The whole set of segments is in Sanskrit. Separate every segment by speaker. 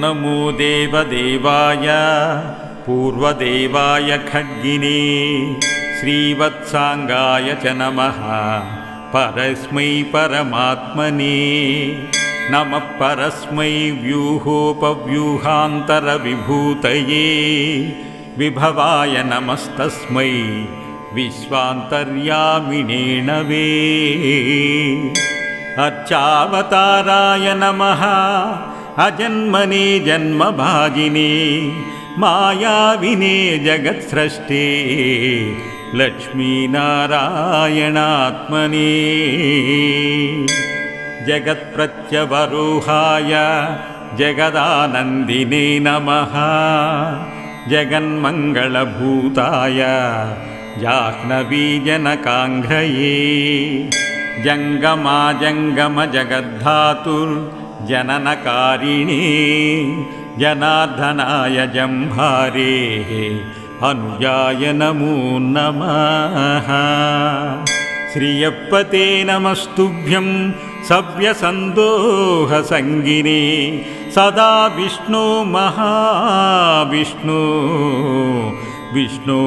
Speaker 1: नमो देवदेवाय पूर्वदेवाय खड्गिने श्रीवत्सांगाय च नमः परस्मै परमात्मने नमः परस्मै व्यूहोपव्यूहान्तरविभूतये विभवाय नमस्तस्मै विश्वान्तर्यामिने नवे अर्चावताराय नमः अजन्मने जन्मभागिने मायाविने जगत्सृष्टे लक्ष्मीनारायणात्मने जगत्प्रत्यवरोहाय जगदानन्दिने नमः जगन्मङ्गलभूताय जाह्नवीजनकाङ्घ्रये जङ्गमाजङ्गमजगद्धातुर्जननकारिणे जनार्दनाय जम्भारेः अनुजाय नमो नमः श्रियप्पते नमस्तुभ्यं सव्यसन्दोहसङ्गिने सदा विष्णो महाविष्णो विष्णुपारादिरूपिणे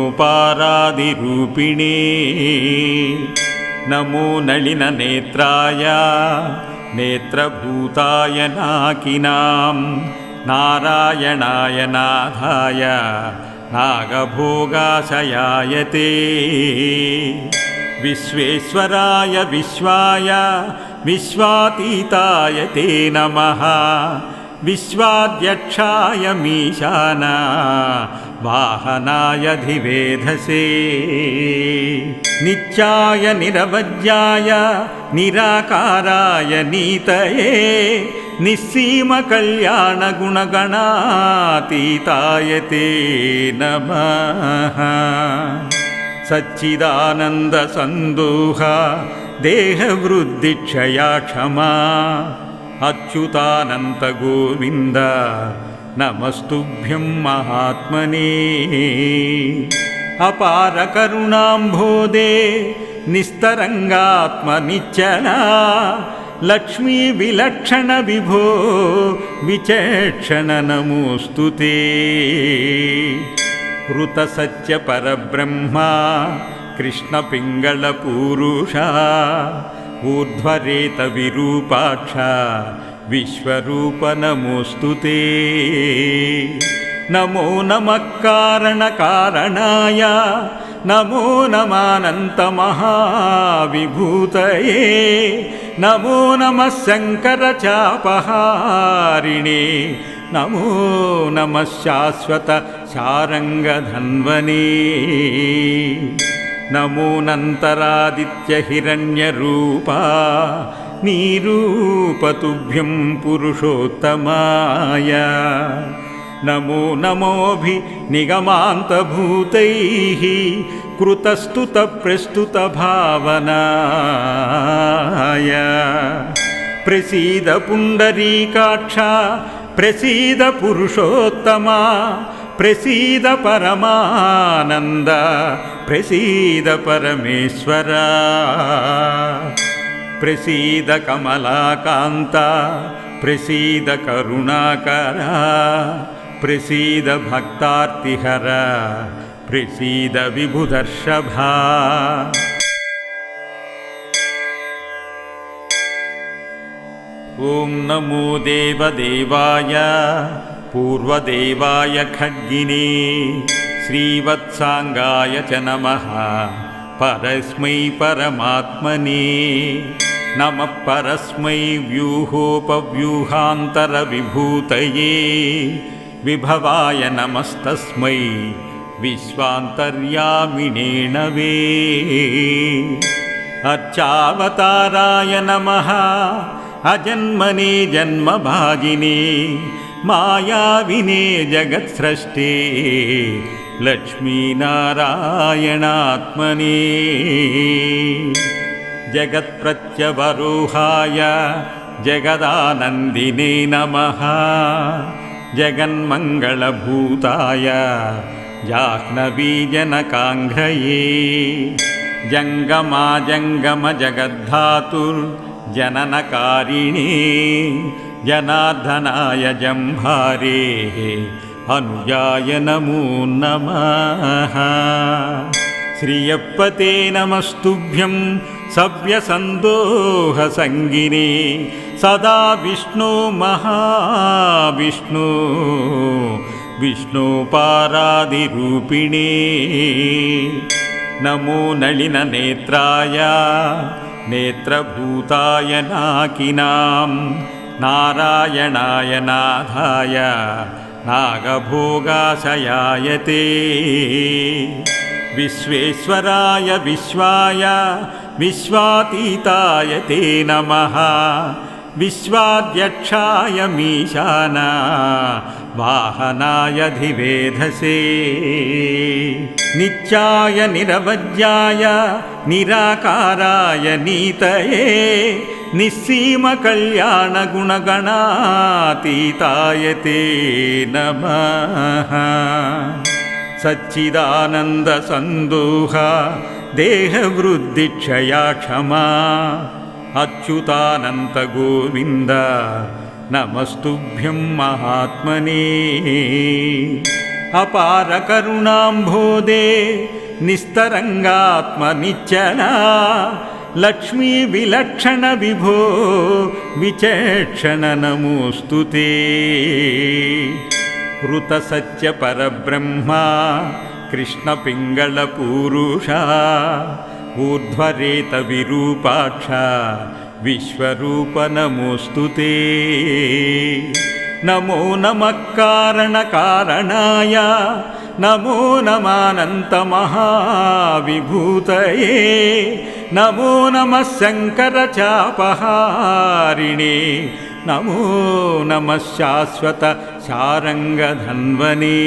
Speaker 1: नमो नलिननेत्राय नेत्रभूताय नाकिनां नारायणाय नाथाय नागभोगाशयाय ते विश्वेश्वराय विश्वाय विश्वातीताय ते नमः विश्वाध्यक्षाय मीशान वाहनाय धिवेधसे नित्याय निरवज्याय निराकाराय नीतये निस्सीमकल्याणगुणगणातीताय ते नमः सच्चिदानन्दसन्दोह देहवृद्धिक्षया क्षमा अच्युतानन्तगोविन्द नमस्तुभ्यं महात्मने अपारकरुणाम्भोदे निस्तरङ्गात्मनिच्चला लक्ष्मीविलक्षणविभो विचक्षण नमोऽस्तु ते ऋतसत्यपरब्रह्मा कृष्णपिङ्गलपूरुषा ऊर्ध्वरेतविरूपाक्ष विश्वरूप नमोऽस्तु ते नमो नमः कारणकारणाय नमो नमानन्तमहाविभूतये नमो नमः शङ्करचापहारिणे नमो नमः शाश्वत शारङ्गधन्वने नमो नन्तरादित्यहिरण्यरूपा निरूपतुभ्यं पुरुषोत्तमाय नमो नमोऽभिनिगमान्तभूतैः कृतस्तुतप्रस्तुतभावनाय प्रसीद पुण्डरीकाक्ष प्रसीद पुरुषोत्तमा प्रसीद परमानन्द प्रसीद परमेश्वरा प्रसीद कमलाकान्त प्रसीद करुणाकरा प्रसीद भक्तार्तिहर प्रसीद विभुदर्शभा ॐ नमो देवदेवाय पूर्वदेवाय खड्गिने श्रीवत्सांगाय च नमः परस्मै परमात्मने नमः परस्मै व्यूहोपव्यूहान्तरविभूतये विभवाय नमस्तस्मै विश्वान्तर्यामिने नवे अर्चावताराय नमः अजन्मने जन्मभागिने मायाविने जगत्सृष्टे लक्ष्मीनारायणात्मने जगत्प्रत्यवरोहाय जगदानन्दिने नमः जगन्मङ्गलभूताय जाह्नवीजनकाङ्घ्रये जङ्गमाजङ्गमजगद्धातुर्जननकारिणे जनार्दनाय जम्भारेः अनुजाय नमो नमः। श्रियप्पते नमस्तुभ्यं सव्यसन्दोहसङ्गिने सदा विष्णो महाविष्णो विष्णोपारादिरूपिणे। नमो नलिननेत्राय नेत्रभूताय नाकिनां नारायणाय नाथाय नागभोगाशयाय ते। विश्वेश्वराय विश्वाय विश्वातीताय ते नमः। विश्वाध्यक्षाय मीशान वाहनाय धिवेधसे। नित्याय निरवज्याय निराकाराय नीतये निस्सीमकल्याणगुणगणातीताय ते नमः। सच्चिदानन्दसन्दोह देहवृद्धिक्षया क्षमा अच्युतानन्त गोविन्द नमस्तुभ्यं महात्मने। अपारकरुणाम्भोदे निस्तरङ्गात्मनिच्चला लक्ष्मी विलक्षण विभो विचक्षण नमोऽस्तु ते। ऋतसत्यपरब्रह्मा कृष्णपिङ्गळपूरुषा ऊर्ध्वरेतविरूपाक्ष विश्वरूप नमोऽस्तु ते। नमो नमः कारणकारणाय नमो नमानन्तमहाविभूतये। नमो नमः शङ्करचापहारिणे नमो नमः शाश्वत शारङ्गधन्वने।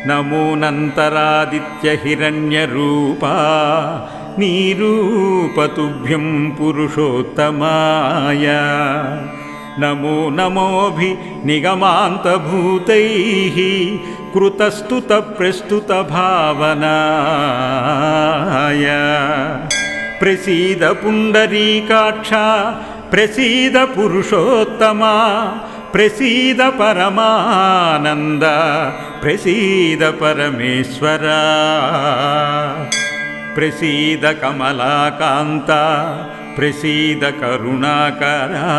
Speaker 1: नमो नन्तरादित्यहिरण्यरूपा निरूपतुभ्यं पुरुषोत्तमाय। नमो नमोऽभिनिगमान्तभूतैः कृतस्तुतप्रस्तुतभावनाय। प्रसीद पुण्डरीकाक्ष प्रसीद पुरुषोत्तमा प्रसीद परमानन्द प्रसीद परमेश्वरा। प्रसीद कमलाकान्त प्रसीद करुणाकरा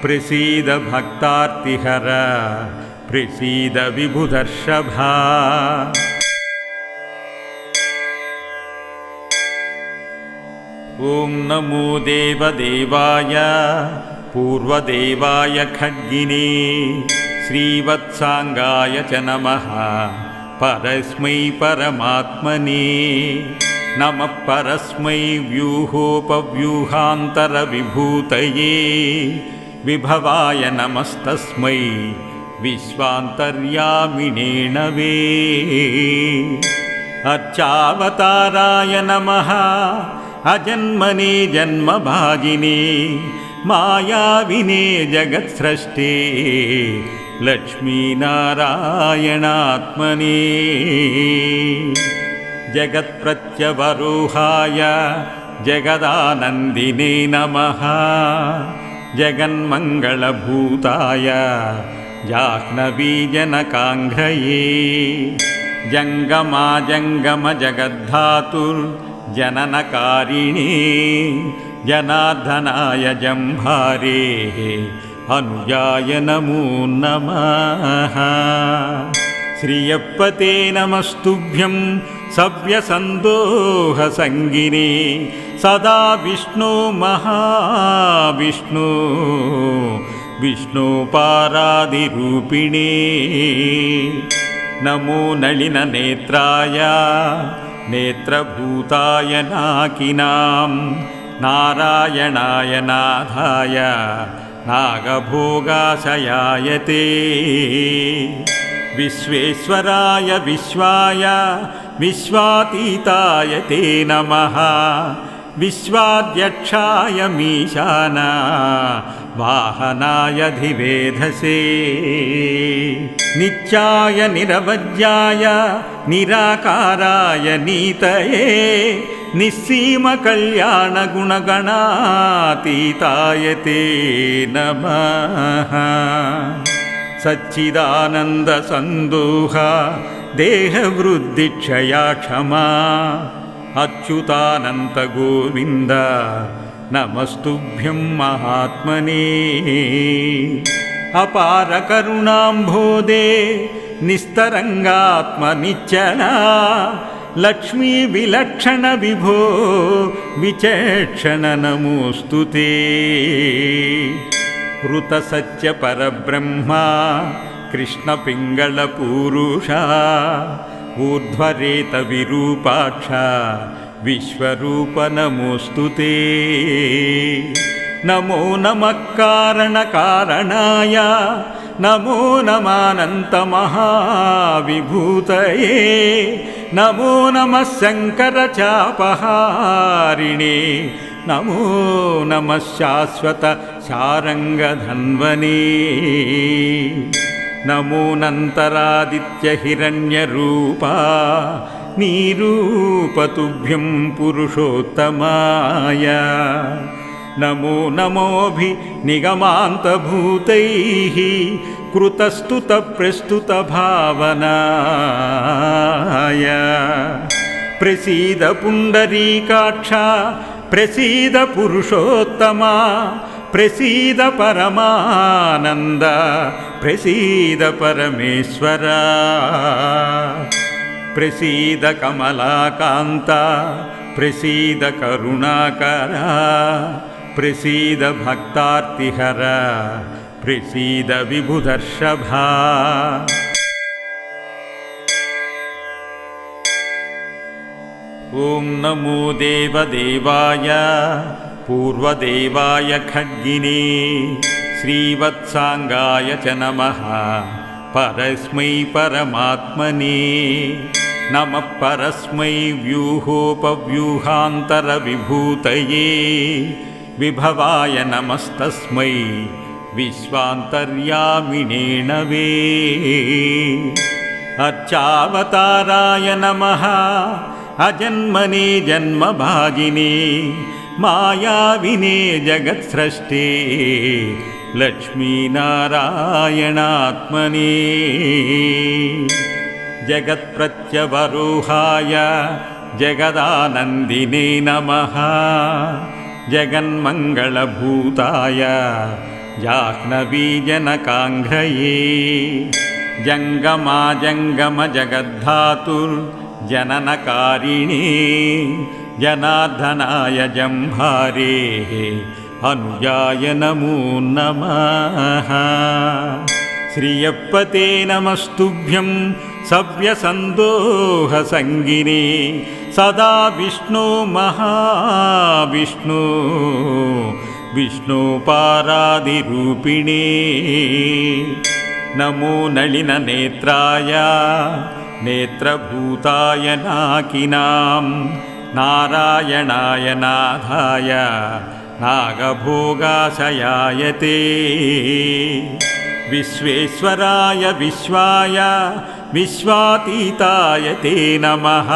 Speaker 1: प्रसीद भक्तार्तिहर प्रसीद विभुदर्शभा। ॐ नमो देवदेवाय पूर्वदेवाय खड्गिने श्रीवत्साङ्गाय च नमः परस्मै परमात्मने। नमः परस्मै व्यूहोपव्यूहान्तरविभूतये विभवाय नमस्तस्मै विश्वान्तर्यामिणे नवे। अर्चावताराय नमः अजन्मने जन्मभागिने मायाविने जगत्सृष्टे लक्ष्मीनारायणात्मने। जगत्प्रत्यवरोहाय जगदानन्दिने नमः। जगन्मङ्गलभूताय जाह्नवीजनकाङ्घ्रये। जङ्गमाजङ्गमजगद्धातुर्जननकारिणे जनार्दनाय जम्भारेः अनुजाय नमो नमः। श्रियप्पते नमस्तुभ्यं सव्यसन्दोहसङ्गिने सदा विष्णो महाविष्णो विष्णोपारादिरूपिणे। नमो नलिननेत्राय नेत्रभूताय नाकिनां नारायणाय नाथाय नागभोगाशयाय ते। विश्वेश्वराय विश्वाय विश्वातीताय ते नमः। विश्वाध्यक्षाय मीशान वाहनाय धिवेधसे नित्याय निरवज्याय निराकाराय नीतये निस्सीमकल्याणगुणगणातीताय ते नमः सच्चिदानन्दसन्दोह देहवृद्धिक्षया क्षमा अच्युतानन्तगोविन्द नमस्तुभ्यं महात्मने अपारकरुणाम्भोदे निस्तरङ्गात्मनिच्चला लक्ष्मी विलक्षण विभो विचक्षण नमोऽस्तु ते ऋतसत्य परब्रह्मा कृष्णपिङ्गलपूरुषा ऊर्ध्वरेत विरूपाक्ष विश्वरूप नमोऽस्तु ते नमो नमः कारणकारणाय नमो नमानन्तमहाविभूतये नमो नमः शङ्करचापहारिणे नमो नमः शाश्वत शारङ्गधन्वने नमो नन्तरादित्यहिरण्यरूपा निरूपतुभ्यं पुरुषोत्तमाय नमो नमोऽभिनिगमान्तभूतैः कृतस्तुतप्रस्तुतभावनाय प्रसीद पुण्डरीकाक्ष प्रसीद पुरुषोत्तमा प्रसीद परमानन्द प्रसीद परमेश्वरा प्रसीद कमलाकान्त प्रसीद करुणाकरा प्रसीद भक्तार्तिहर प्रसीद विभुदर्शभा ॐ नमो देवदेवाय पूर्वदेवाय खड्गिने श्रीवत्साङ्गाय च नमः परस्मै परमात्मने नमः परस्मै व्यूहोपव्यूहान्तरविभूतये विभवाय नमस्तस्मै विश्वान्तर्यामिणे नवे अर्चावताराय नमः अजन्मने जन्मभागिने मायाविने जगत्सृष्टे लक्ष्मीनारायणात्मने जगत्प्रत्यवरोहाय जगदानन्दिने नमः जगन्मङ्गलभूताय जाह्नवीजनकाङ्घ्रये जङ्गमाजङ्गमजगद्धातुर्जननकारिणे जनार्दनाय जम्भारेः अनुजाय नमो नमः श्रियप्पते नमस्तुभ्यं सव्यसन्दोहसङ्गिने सदा विष्णो महाविष्णो विष्णोपारादिरूपिणे नमो नलिननेत्राय नेत्रभूताय नाकिनां नारायणाय नाथाय नागभोगाशयाय ते विश्वेश्वराय विश्वाय विश्वातीताय ते नमः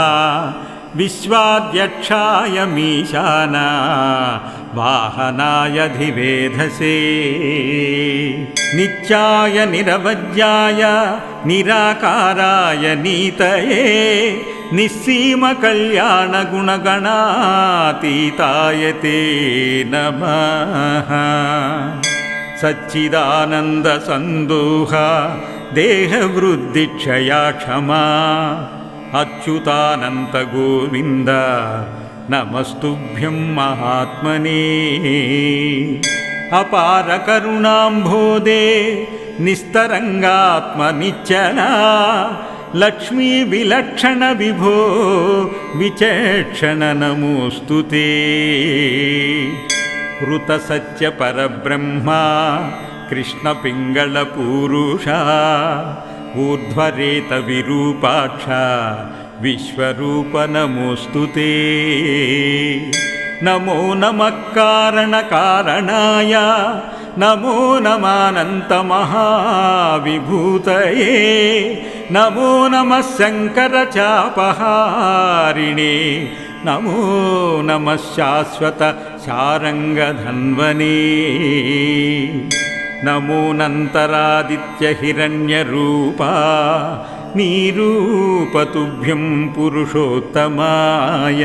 Speaker 1: विश्वाध्यक्षाय मीशान वाहनाय धिवेधसे नित्याय निरवज्याय निराकाराय नीतये निस्सीमकल्याणगुणगणातीताय ते नमः सच्चिदानन्दसन्दोह देहवृद्धिक्षया क्षमा अच्युतानन्तगोविन्द नमस्तुभ्यं महात्मने अपारकरुणाम्भोदे निस्तरङ्गात्मनिच्चला लक्ष्मी विलक्षण विभो विचक्षण नमोऽस्तु ते ऋतसत्य परब्रह्मा कृष्णपिङ्गलपूरुषा ऊर्ध्वरेत विरूपाक्ष विश्वरूप नमोऽस्तु ते नमो नमः कारणकारणाय नमो नमानन्तमहाविभूतये नमो नमः शङ्करचापहारिणे नमो नमः शाश्वत शारङ्गधन्वने नमोऽनन्तरादित्यहिरण्यरूपा नीरूपतुभ्यं पुरुषोत्तमाय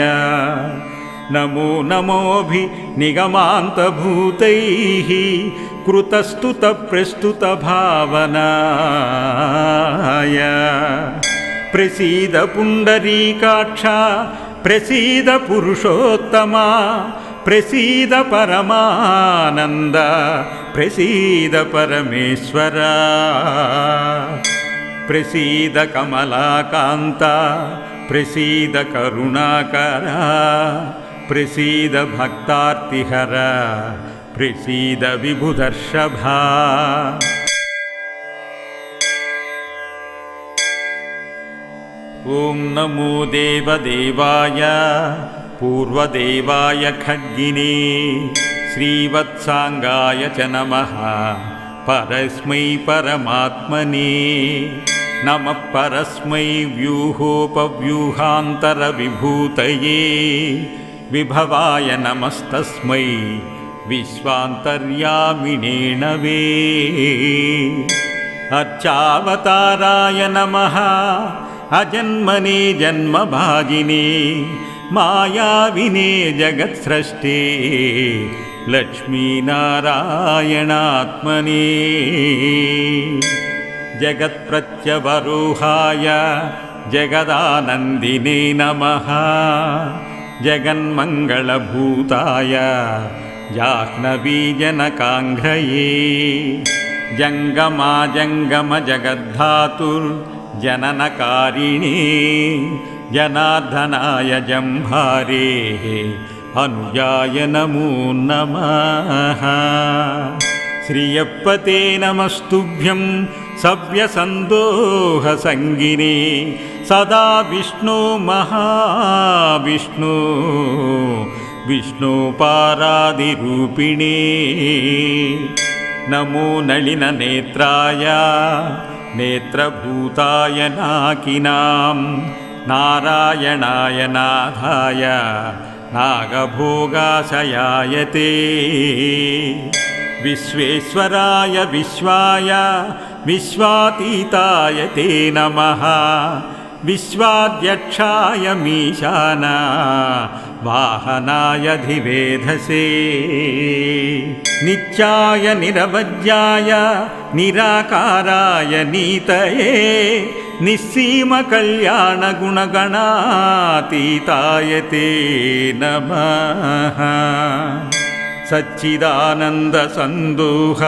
Speaker 1: नमो नमोऽभिनिगमान्तभूतैः कृतस्तुतप्रस्तुतभावनाय प्रसीद पुण्डरीकाक्ष प्रसीद पुरुषोत्तमा प्रसीद परमानन्द प्रसीद परमेश्वरा प्रसीद कमलाकान्ता प्रसीद करुणाकरा प्रसीद भक्तार्तिहरा प्रसीद विभुदर्शभा ॐ नमो देवदेवाय पूर्वदेवाय खड्गिने श्रीवत्साङ्गाय च नमः परस्मै परमात्मने नमः परस्मै व्यूहोपव्यूहान्तरविभूतये विभवाय नमस्तस्मै विश्वान्तर्यामिणे नवे अर्चावताराय नमः अजन्मने जन्मभागिने मायाविने जगत्सृष्टे लक्ष्मीनारायणात्मने जगत्प्रत्यवरोहाय जगदानन्दिने नमः जगन्मङ्गलभूताय जाह्नवीजनकाङ्घ्रये जङ्गमाजङ्गमजगद्धातुर्जननकारिणे जनार्दनाय जम्भारेः अनुजाय नमो नमः श्रियप्पते नमस्तुभ्यं सव्यसन्दोहसङ्गिने सदा विष्णो महाविष्णो विष्णोपारादिरूपिणे नमो नलिननेत्राय नेत्रभूताय नाकिनां नारायणाय नाथाय नागभोगाशयाय ते विश्वेश्वराय विश्वाय विश्वातीताय ते नमः विश्वाध्यक्षाय मीशाना वाहनाय धिवेधसे नित्याय निरवज्याय निराकाराय नीतये निस्सीमकल्याणगुणगणातीताय ते नमः सच्चिदानन्दसन्दोह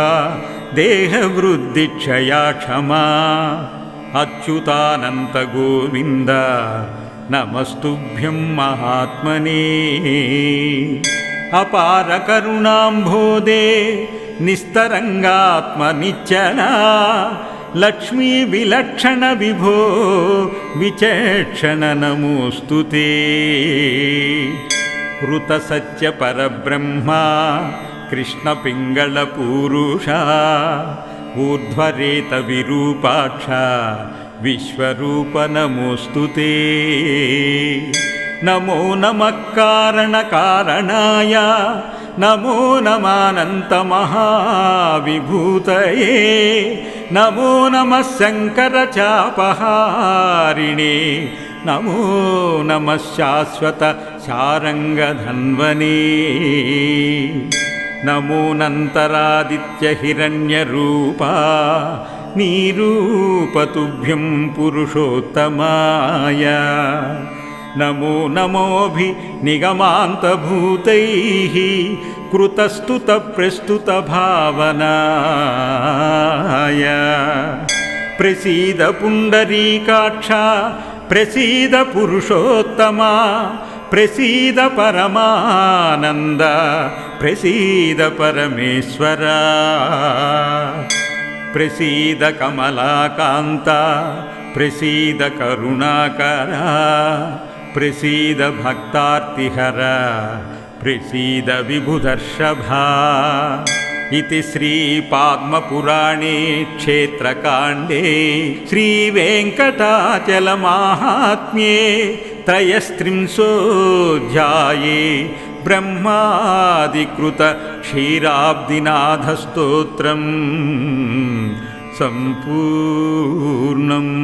Speaker 1: देहवृद्धिक्षया क्षमा अच्युतानन्तगोविन्द नमस्तुभ्यं महात्मने अपारकरुणाम्भोदे निस्तरङ्गात्मनिच्चला लक्ष्मीविलक्षणविभो विचक्षण नमोऽस्तु ते ऋतसत्यपरब्रह्मा कृष्णपिङ्गळपूरुषा ऊर्ध्वरेतविरूपाक्ष विश्वरूप नमोऽस्तु ते नमो नमः कारणकारणाय नमो नमानन्तमहाविभूतये नमो नमः शङ्करचापहारिणे नमो नमः शाश्वत शारङ्गधन्वने नमोऽनन्तरादित्यहिरण्यरूपा नीरूपतुभ्यं पुरुषोत्तमाय नमो नमोऽभिनिगमान्तभूतैः कृतस्तुतप्रस्तुतभावनाय प्रसीद पुण्डरीकाक्ष प्रसीद पुरुषोत्तमा प्रसीद परमानन्द प्रसीद परमेश्वरा प्रसीद कमलाकान्ता प्रसीद करुणाकरा प्रसीद भक्तार्तिहरा प्रसीद विभुदर्शभा इति श्रीपाद्मपुराणे क्षेत्रकाण्डे श्रीवेङ्कटाचलमाहात्म्ये त्रयस्त्रिंशोऽध्याये ब्रह्मादिकृतक्षीराब्दिनाथस्तोत्रम् सम्पूर्णम्।